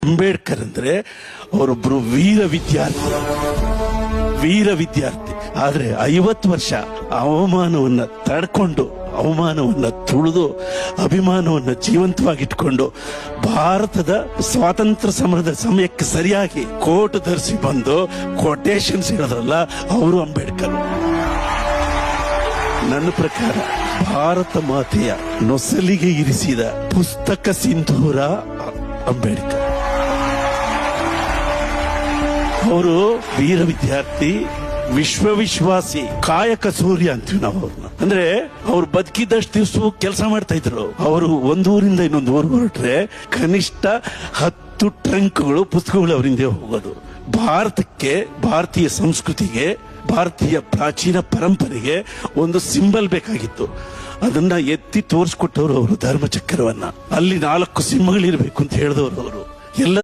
ಅಂಬೇಡ್ಕರ್ ಅಂದ್ರೆ ಅವರೊಬ್ಬರು ವೀರ ವಿದ್ಯಾರ್ಥಿ. ಆದ್ರೆ 50 ವರ್ಷ ಅವಮಾನವನ್ನ ತಡ್ಕೊಂಡು, ಅವಮಾನವನ್ನ ತುಳಿದು, ಅಭಿಮಾನವನ್ನ ಜೀವಂತವಾಗಿಟ್ಕೊಂಡು ಭಾರತದ ಸ್ವಾತಂತ್ರ್ಯ ಸಮರದ ಸಮಯಕ್ಕೆ ಸರಿಯಾಗಿ ಕೋಟ್ ಧರಿಸಿ ಬಂದು ಕೊಟೇಶನ್ಸ್ ಹೇಳಿದ್ರಲ್ಲ, ಅವರು ಅಂಬೇಡ್ಕರ್. ನನ್ನ ಪ್ರಕಾರ ಭಾರತ ಮಾತೆಯ ನೊಸಲಿಗೆ ಇರಿಸಿದ ಪುಸ್ತಕ ಸಿಂಧೂರ ಅಂಬೇಡ್ಕರ್. ಅವರು ವೀರ ವಿದ್ಯಾರ್ಥಿ, ವಿಶ್ವಾಸಿ, ಕಾಯಕ ಸೂರ್ಯ ಅಂತೀವಿ ನಾವು ಅವ್ರನ್ನ. ಅಂದ್ರೆ ಅವ್ರು ಬದುಕಿದಷ್ಟು ದಿವಸ ಕೆಲಸ ಮಾಡ್ತಾ ಇದ್ರು. ಅವರು ಒಂದೂರಿಂದ ಇನ್ನೊಂದು ಊರು ಹೊರಟ್ರೆ ಕನಿಷ್ಠ 10 ಟ್ರಂಕ್ಗಳು ಪುಸ್ತಕಗಳು ಅವರಿಂದ ಹೋಗೋದು. ಭಾರತಕ್ಕೆ, ಭಾರತೀಯ ಸಂಸ್ಕೃತಿಗೆ, ಭಾರತೀಯ ಪ್ರಾಚೀನ ಪರಂಪರೆಗೆ ಒಂದು ಸಿಂಬಲ್ ಬೇಕಾಗಿತ್ತು. ಅದನ್ನ ಎತ್ತಿ ತೋರಿಸ್ಕೊಟ್ಟವರು ಅವರು ಧರ್ಮಚಕ್ರವನ್ನ. ಅಲ್ಲಿ 4 ಸಿಂಹಗಳಿರ್ಬೇಕು ಅಂತ ಹೇಳಿದವರು ಅವರು ಎಲ್ಲ.